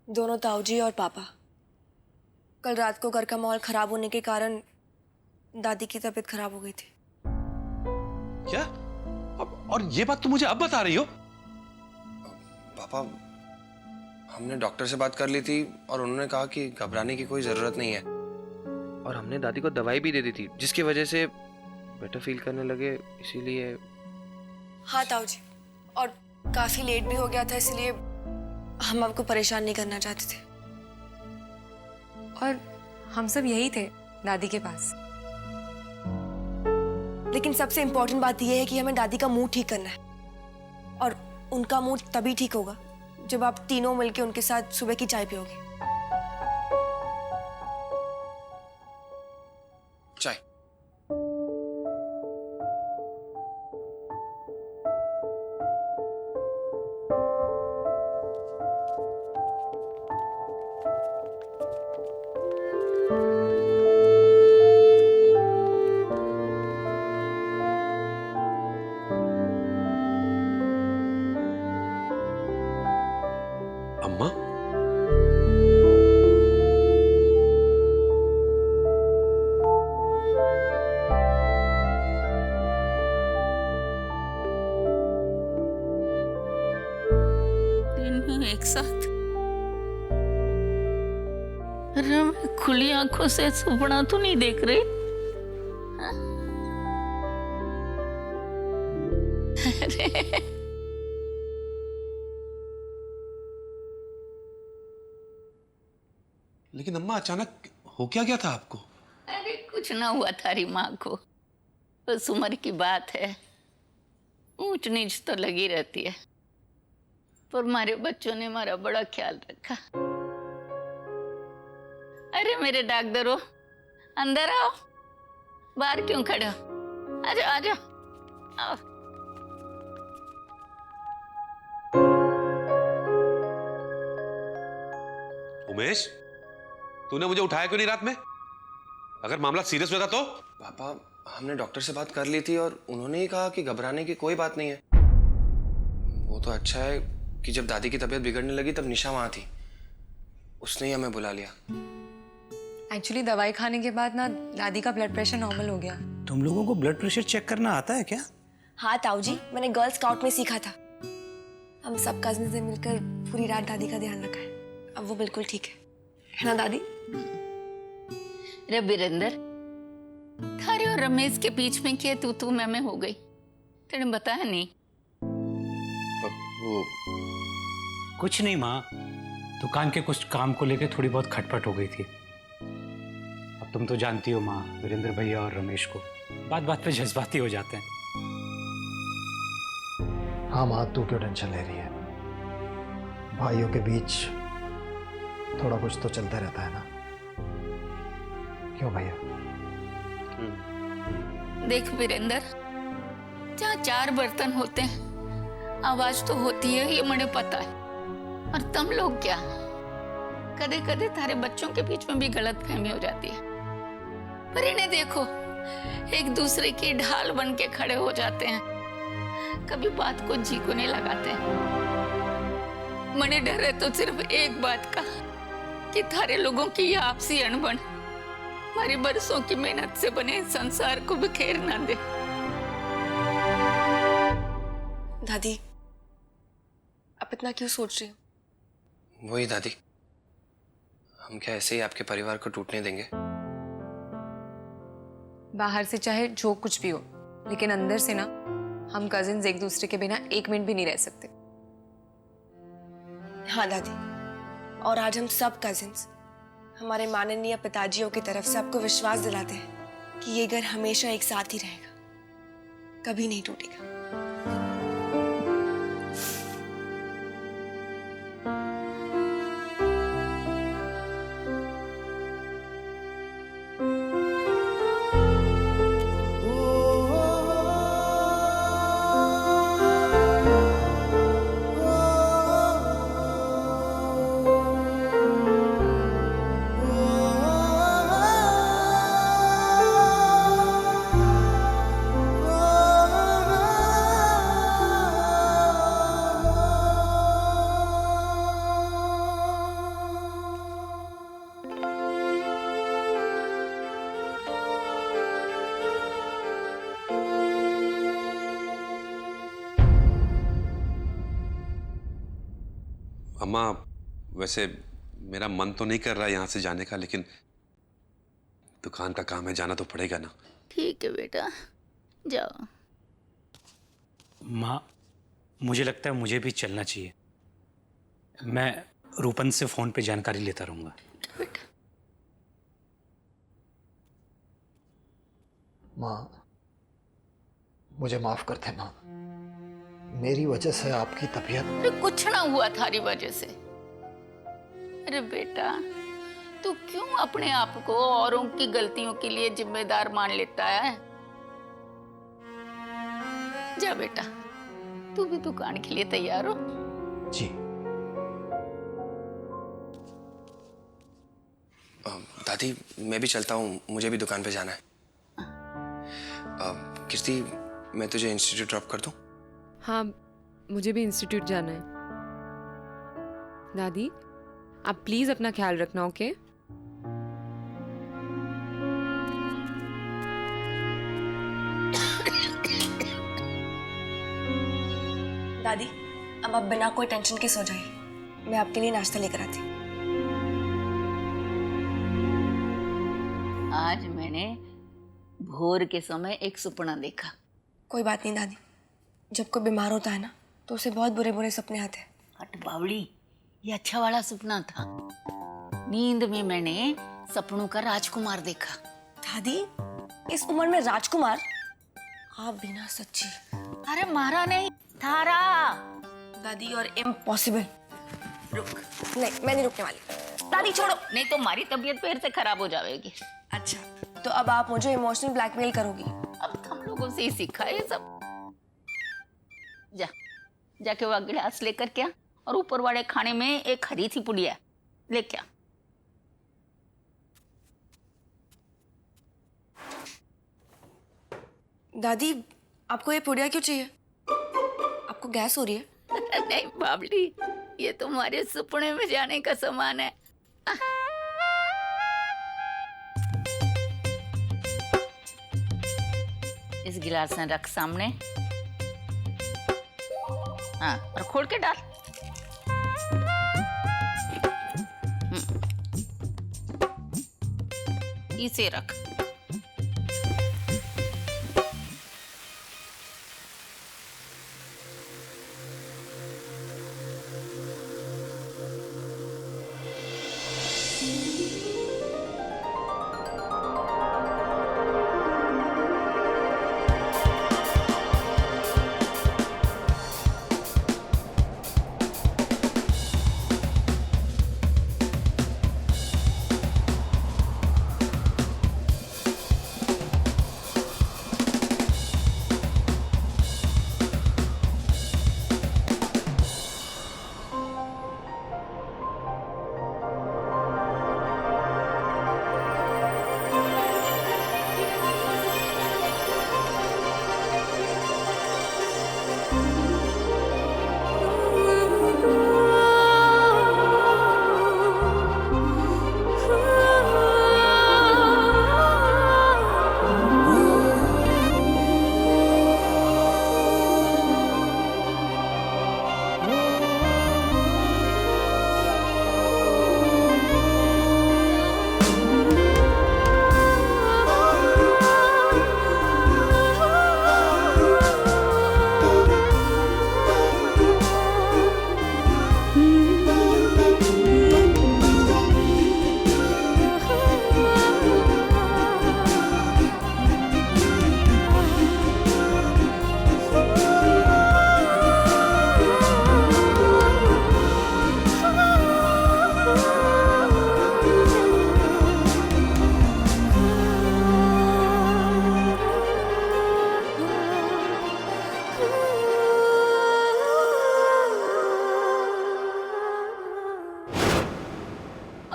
दोनों ताऊजी और पापा। कल रात को घर का माहौल खराब होने के कारण दादी की तबीयत खराब हो गई थी। क्या? अब और ये बात तुम मुझे अब बता रही हो? पापा, हमने डॉक्टर से बात कर ली थी और उन्होंने कहा कि घबराने की कोई जरूरत नहीं है, और हमने दादी को दवाई भी दे दी थी जिसकी वजह से बेटर फील करने लगे, इसीलिए। हाँ ताऊजी, और काफी लेट भी हो गया था, इसलिए हम आपको परेशान नहीं करना चाहते थे। और हम सब यही थे दादी के पास। लेकिन सबसे इम्पोर्टेंट बात यह है कि हमें दादी का मूड ठीक करना है, और उनका मूड तभी ठीक होगा जब आप तीनों मिलकर उनके साथ सुबह की चाय पियोगे। चाय? अम्मा? तीनों एक साथ? अरे मैं खुली आंखों से सपना तो नहीं देख रही? हाँ? अरे लेकिन अम्मा, अचानक हो क्या गया था आपको? अरे कुछ ना हुआ थारी माँ को, बस उम्र की बात है, ऊंच नीच तो लगी रहती है, पर हमारे बच्चों ने हमारा बड़ा ख्याल रखा। अरे मेरे डाकदरो, अंदर आओ, बाहर क्यों खड़े हो? आजा आजा, आओ। उमेश, तूने मुझे उठाया क्यों नहीं रात में? अगर मामला सीरियस हुआ था तो? पापा, हमने डॉक्टर से बात कर ली थी और उन्होंने ही कहा कि घबराने की कोई बात नहीं है। वो तो अच्छा है कि जब दादी की तबीयत बिगड़ने लगी तब निशा वहां थी, उसने ही हमें बुला लिया। एक्चुअली दवाई खाने के बाद ना दादी का ब्लड प्रेशर नॉर्मल हो गया। तुम लोगों को ब्लड प्रेशर चेक करना आता है क्या? हाँ ताऊजी, मैंने गर्ल स्काउट में सीखा था। हम सब कजिन से मिलकर पूरी रात दादी का ध्यान रखा है। अब वो बिल्कुल ठीक है ना दादी? रे वीरेंद्र, थारे और रमेश के बीच में क्या तू मैं हो गई? तेने बताया नहीं? वो कुछ नहीं माँ, दुकान के कुछ काम को लेकर थोड़ी बहुत खटपट हो गई थी। अब तुम तो जानती हो माँ, वीरेंद्र भैया और रमेश को बात बात पे जज्बाती हो जाते हैं। हाँ माँ, तू क्यों टेंशन ले रही है? भाइयों के बीच थोड़ा कुछ तो चलता रहता है ना, क्यों भैया? देख वीरेंद्र, जहाँ चार बर्तन होते हैं आवाज तो होती है, ये मुझे पता है। और तुम लोग क्या, कदे कदे थारे बच्चों के बीच में भी गलतफहमी हो जाती है, पर इन्हें देखो, एक दूसरे की ढाल बन के खड़े हो जाते हैं, कभी बात को जी को नहीं लगाते हैं। मने डर है तो सिर्फ एक बात का, कि थारे लोगों की ये आपसी अनबन हमारी बरसों की मेहनत से बने संसार को बिखेर ना दे। दादी, आप इतना क्यों सोच रही हो? वही दादी, हम क्या ऐसे ही आपके परिवार को टूटने देंगे? बाहर से चाहे जो कुछ भी हो, लेकिन अंदर से ना हम कजिन्स एक दूसरे के बिना एक मिनट भी नहीं रह सकते। हाँ दादी, और आज हम सब कजिन्स हमारे माननीय पिताजियों की तरफ से आपको विश्वास दिलाते हैं कि ये घर हमेशा एक साथ ही रहेगा, कभी नहीं टूटेगा। अम्मा, वैसे मेरा मन तो नहीं कर रहा यहाँ से जाने का, लेकिन दुकान का काम है, जाना तो पड़ेगा ना। ठीक है बेटा, जाओ। माँ, मुझे लगता है मुझे भी चलना चाहिए। मैं रूपन से फोन पे जानकारी लेता रहूंगा। बेटा माँ, मुझे माफ कर दे माँ। मेरी वजह से आपकी तबीयत। अरे कुछ ना हुआ थारी वजह से। अरे बेटा, तू क्यों अपने आप को औरों की गलतियों के लिए जिम्मेदार मान लेता है? जा बेटा, तू भी दुकान के लिए तैयार हो। जी। दादी, मैं भी चलता हूँ, मुझे भी दुकान पे जाना है। कीर्ति, मैं तुझे इंस्टीट्यूट ड्रॉप कर दूँ? हाँ, मुझे भी इंस्टीट्यूट जाना है। दादी, आप प्लीज अपना ख्याल रखना, ओके? दादी, अब आप बिना कोई टेंशन के सो जाइए, मैं आपके लिए नाश्ता लेकर आती हूँ। आज मैंने भोर के समय एक सपना देखा। कोई बात नहीं दादी, जब कोई बीमार होता है ना तो उसे बहुत बुरे बुरे सपने आते हैं। हट बावड़ी, ये अच्छा वाला सपना था। नींद में मैंने सपनों का राजकुमार देखा। दादी, इस उम्र में राजकुमार? आप बिना सच्ची। अरे मारा नहीं, थारा। दादी, और इम्पॉसिबल। रुक। नहीं, मैं नहीं रुकने वाली। दादी छोड़ो। नहीं तो हमारी तबीयत फिर से खराब हो जाएगी। अच्छा, तो अब आप मुझे इमोशनल ब्लैकमेल करोगी? अब हम लोगों से ही सीखा है ये सब। जा, जाके वह गिलास लेकर क्या, और ऊपर वाले खाने में एक हरी सी पुड़िया ले क्या। दादी, आपको ये पुड़िया क्यों चाहिए? आपको गैस हो रही है? नहीं बाबली, ये तुम्हारे सपने में जाने का सामान है। इस गिलास में रख सामने। हाँ, और खोल के डाल। इसे रख।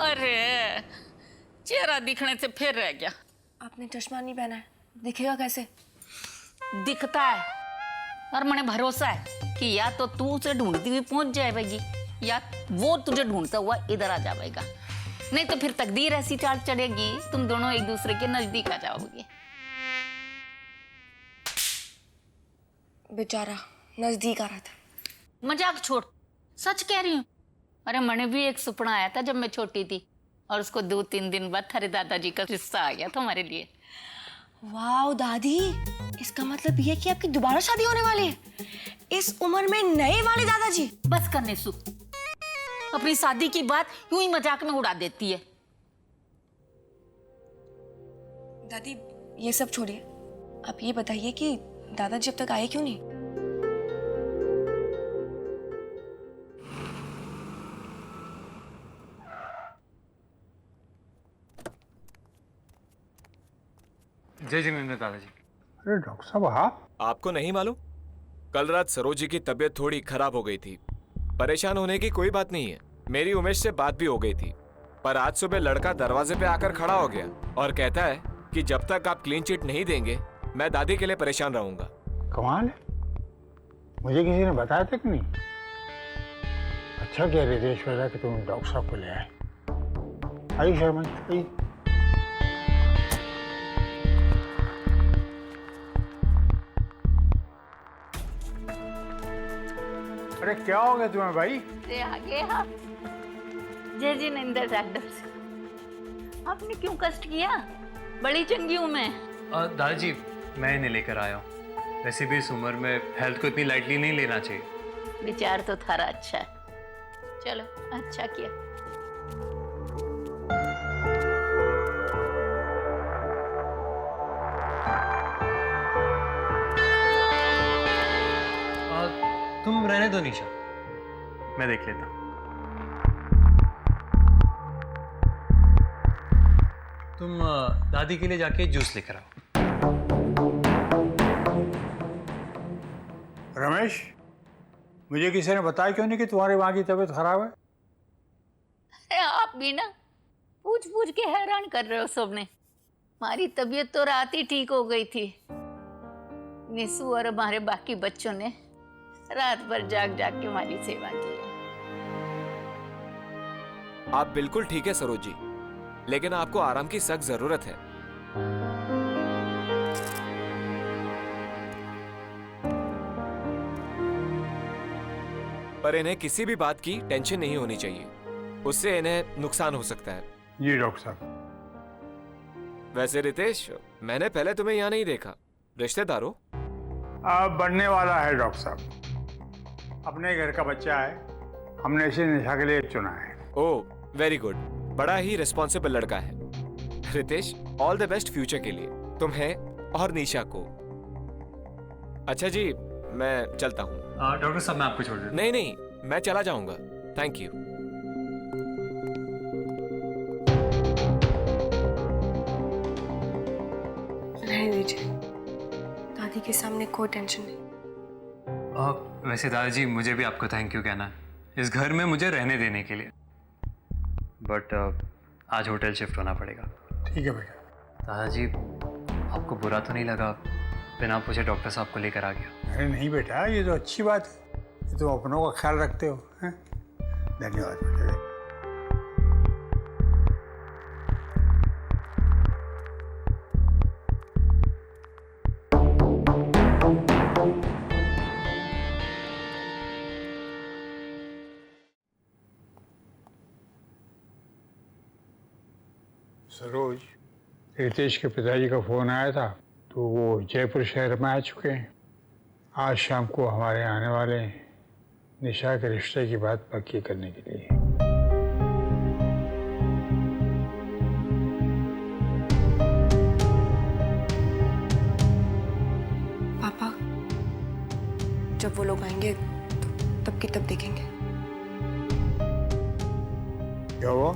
अरे चेहरा दिखने से फिर रह गया। आपने चश्मा नहीं पहना है, दिखेगा कैसे? दिखता है, और मैंने भरोसा है कि या तो तू उसे ढूंढती हुई पहुंच जाएगी, या वो तुझे ढूंढता हुआ इधर आ जाएगा। नहीं तो फिर तकदीर ऐसी चाल चढ़ेगी, तुम दोनों एक दूसरे के नजदीक आ जाओगे। बेचारा नजदीक आ रहा था। मजाक छोड़, सच कह रही हूँ। अरे मने भी एक सपना आया था जब मैं छोटी थी, और उसको 2-3 दिन बाद थारे दादाजी का रिश्ता आ गया था हमारे लिए। वाह दादी, इसका मतलब ये कि आपकी दोबारा शादी होने वाली है इस उम्र में नए वाले दादाजी। बस करने सु, अपनी शादी की बात यूं ही मजाक में उड़ा देती है। दादी ये सब छोड़िए, आप ये बताइए कि दादाजी अब तक आए क्यों नहीं? जय जिनेंद्र दादाजी। अरे डॉक्टर साहब आप? आपको नहीं मालूम? कल रात सरोजी की तबीयत थोड़ी खराब हो गई थी। परेशान होने की कोई बात नहीं है, मेरी उमेश से बात भी हो गई थी। पर आज सुबह लड़का दरवाजे पे आकर खड़ा हो गया और कहता है कि जब तक आप क्लीन चिट नहीं देंगे मैं दादी के लिए परेशान रहूंगा। कमाल है, मुझे किसी ने बताया था कि नहीं? अच्छा किया रितेश बेटा कि तुम डॉक्टर साहब को ले आए। आइए शर्मा जी, अरे क्या हो गया तुम्हें भाई? अरे आगे आप। जय जिनेंद्र डॉक्टर साहब, आपने क्यों कष्ट किया? बड़ी चंगी हूं मैं। दादाजी मैं इन्हें लेकर आया हूँ। वैसे भी इस उम्र में हेल्थ को इतनी लाइटली नहीं लेना चाहिए। विचार तो थारा अच्छा है, चलो अच्छा किया। तुम रहने दो निशा, मैं देख लेता हूँ। तुम दादी के लिए जाके जूस लेकर आओ। रमेश, मुझे किसी ने बताया क्यों नहीं कि तुम्हारी माँ की तबीयत खराब है? अरे आप भी ना पूछ पूछ के हैरान कर रहे हो सबने। हमारी तबीयत तो रात ही ठीक हो गई थी। निशु और हमारे बाकी बच्चों ने रात भर जाग जाग के हमारी सेवा की है। आप बिल्कुल ठीक है सरोजी, लेकिन आपको आराम की सख्त जरूरत है। पर इन्हें किसी भी बात की टेंशन नहीं होनी चाहिए, उससे इन्हें नुकसान हो सकता है। जी डॉक्टर साहब। वैसे रितेश, मैंने पहले तुम्हें यहाँ नहीं देखा, रिश्तेदार हो? अब बनने वाला है डॉक्टर साहब। अपने घर का बच्चा है, हमने इसे निशा के लिए चुना है। ओह वेरी गुड, बड़ा ही रिस्पॉन्सिबल लड़का है। Ritesh, all the best future के लिए, तुम्हें और निशा को। अच्छा जी, मैं चलता हूँ। डॉक्टर साहब मैं आपको छोड़ देता हूँ। नहीं नहीं, मैं चला जाऊंगा, थैंक यू। रहने दीजिए, दादी के सामने कोई टेंशन नहीं। वैसे दादाजी मुझे भी आपको थैंक यू कहना है इस घर में मुझे रहने देने के लिए, बट आज होटल शिफ्ट होना पड़ेगा। ठीक है बेटा। दादाजी आपको बुरा तो नहीं लगा बिना पूछे डॉक्टर साहब को लेकर आ गया? अरे नहीं बेटा, ये तो अच्छी बात है, ये तो अपनों का ख्याल रखते हो। हैं? धन्यवाद बेटा। सरोज, रितेश के पिताजी का फोन आया था तो वो जयपुर शहर में आ चुके हैं। आज शाम को हमारे आने वाले हैं निशा के रिश्ते की बात पक्की करने के लिए। पापा, जब वो लोग आएंगे तो तब की तब देखेंगे। क्या हुआ?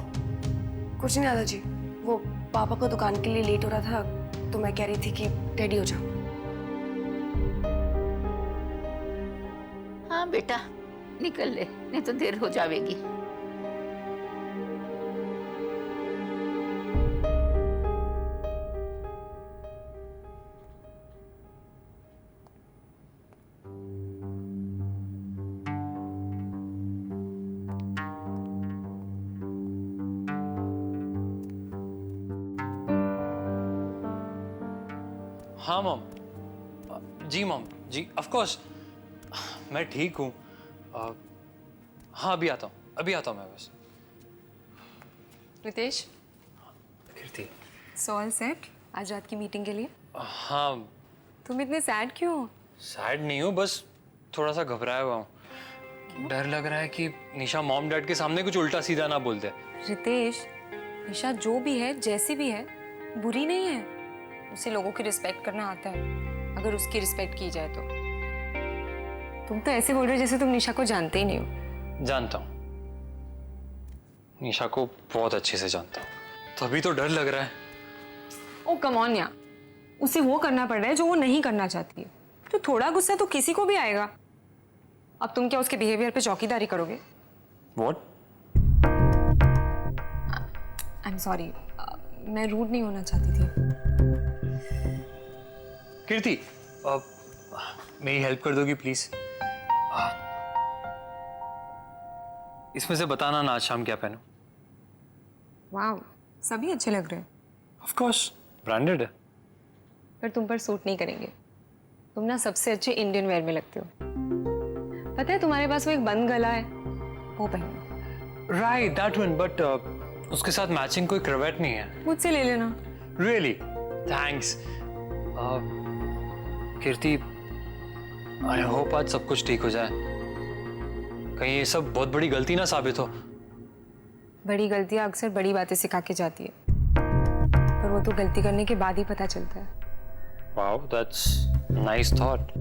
कुछ नहीं दादाजी, वो पापा को दुकान के लिए लेट हो रहा था तो मैं कह रही थी कि रेडी हो जाओ। हाँ बेटा, निकल ले, नहीं तो देर हो जाएगी। हाँ मॉम, जी मॉम, जी ऑफ कोर्स मैं ठीक हूँ। हाँ अभी आता हूँ। अभी आता हूँ मैं बस। रितेश, कीर्ति। सॉल सेट आज रात की मीटिंग के लिए? हाँ। तुम इतने सैड क्यों हो? सैड नहीं हूँ, बस थोड़ा सा घबराया हुआ हूँ। डर लग रहा है कि निशा मॉम डैड के सामने कुछ उल्टा सीधा ना बोल दे। रितेश, निशा जो भी है, जैसी भी है, बुरी नहीं है। उसे लोगों की रिस्पेक्ट करना आता है, अगर उसकी रिस्पेक्ट की जाए तो। तुम तो ऐसे बोल रहे हो जैसे तुम निशा को जानते ही नहीं हो। जानता हूँ, निशा को बहुत अच्छे से जानता हूँ, तभी तो डर लग रहा है। ओ कम ऑन यार, उसे वो करना पड़ रहा है जो वो नहीं करना चाहती है। तो थोड़ा गुस्सा तो किसी को भी आएगा। अब तुम क्या उसके बिहेवियर पे चौकीदारी करोगे? What? आई एम सॉरी, मैं रूड नहीं होना चाहती थी। कीर्ति, मेरी हेल्प कर दोगी प्लीज? इसमें से बताना ना आज शाम क्या पहनूं। वाह, सभी अच्छे लग रहे हैं। ऑफ कोर्स, ब्रांडेड है। पर तुम पर सूट नहीं करेंगे। तुम ना सबसे अच्छे इंडियन वेयर में लगते हो। पता है तुम्हारे पास वो एक बंद गला है, वो पहनो। राइट, दैट वन, बट उसके साथ मैचिंग कोई क्रवेट नहीं है। मुझसे ले लेना। Really? Thanks. Kirti, I hope आज सब कुछ ठीक हो जाए। कहीं ये सब बहुत बड़ी गलती ना साबित हो। बड़ी गलतियां अक्सर बड़ी बातें सिखा के जाती है, पर वो तो गलती करने के बाद ही पता चलता है। Wow, that's nice thought.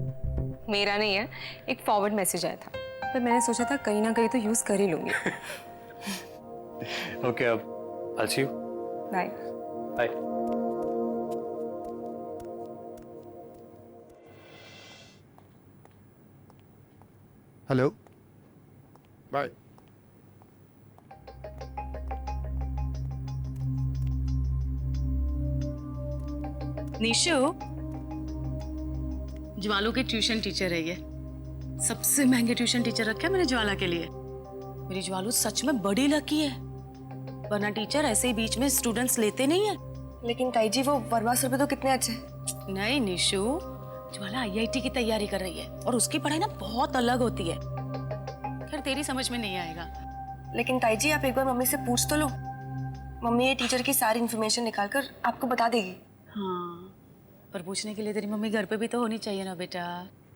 मेरा नहीं है, एक फॉरवर्ड मैसेज आया था, पर मैंने सोचा था कहीं ना कहीं तो यूज कर ही लूंगी। ओके, अब I'll see you. Bye. Bye. Hello, bye. Nishu, ज्वालो के ट्यूशन टीचर है ये। सबसे महंगे ट्यूशन टीचर रखे हैं मैंने ज्वाला के लिए। मेरी ज्वालू सच में बड़ी लकी है, वरना टीचर ऐसे ही बीच में स्टूडेंट्स लेते नहीं है। लेकिन ताई जी, वो वर्मा सर भी तो कितने अच्छे हैं। नहीं निशु, ज्वाला IIT की तैयारी कर रही है और उसकी पढ़ाई ना बहुत अलग होती है। खैर तेरी समझ में नहीं आएगा। लेकिन ताई जी, आप एक बार मम्मी से पूछ तो लो। मम्मी ये टीचर की सारी इन्फॉर्मेशन निकाल कर आपको बता देगी। हाँ, पर पूछने के लिए तेरी मम्मी घर पे भी तो होनी चाहिए ना बेटा।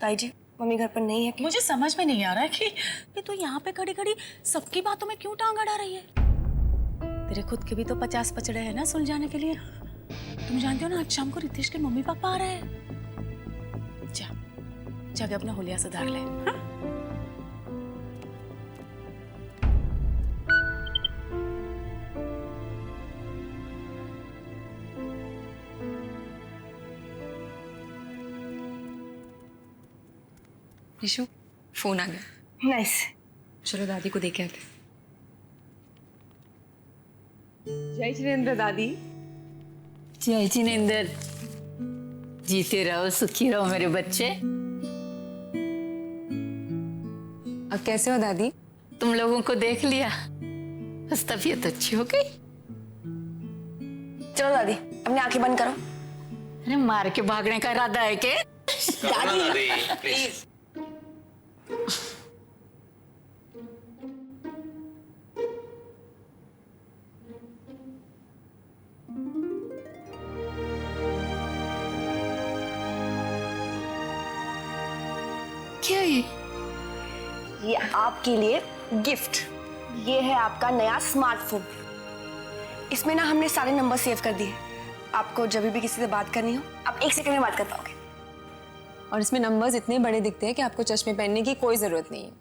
ताई जी, मम्मी घर पर नहीं है कि? मुझे समझ में नहीं आ रहा है कि तू यहाँ पे खड़ी खड़ी सबकी बातों में क्यों टांग अड़ा रही है। तेरे खुद के भी तो 50 पचड़े हैं ना सुलझाने के लिए। तुम जानती हो ना, आज शाम को रितेश के मम्मी पापा आ रहे हैं। जा जाके अपना हुलिया सुधार ले। हाँ? निशु, फोन आ गया। नाइस। चलो दादी को देखे आते। जय जिनेंद्र दादी। जय जिनेंद्र, जीते रहो सुखी रहो मेरे बच्चे। अब कैसे हो दादी? तुम लोगों को देख लिया, बस तबीयत अच्छी हो गई। चलो दादी, अपनी आंखें बंद करो। अरे मार के भागने का इरादा है के? दादी प्लीज। क्या ये आपके लिए गिफ्ट। ये है आपका नया स्मार्टफोन। इसमें ना हमने सारे नंबर सेव कर दिए। आपको जब भी किसी से बात करनी हो, आप 1 सेकंड में बात कर पाओगे। और इसमें नंबर्स इतने बड़े दिखते हैं कि आपको चश्मे पहनने की कोई जरूरत नहीं है।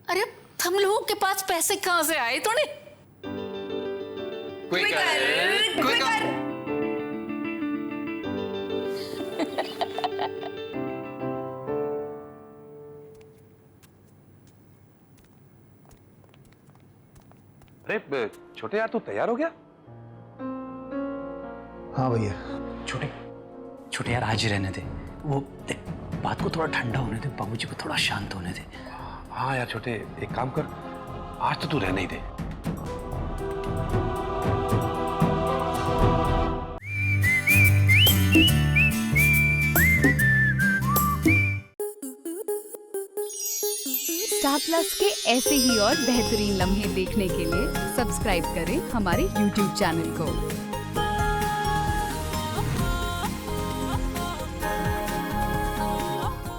अरे हम लोगों के पास पैसे कहाँ से आए तूने? अरे छोटे यार, तू तैयार हो गया? हाँ भैया। छोटे छोटे यार, आज ही रहने दे। वो देख, बात को थोड़ा ठंडा होने दे, बाबूजी को थोड़ा शांत होने दे। हाँ यार छोटे, एक काम कर, आज तो तू रहने ही दे। स्टार प्लस के ऐसे ही और बेहतरीन लम्हे देखने के लिए सब्सक्राइब करें हमारे YouTube चैनल को।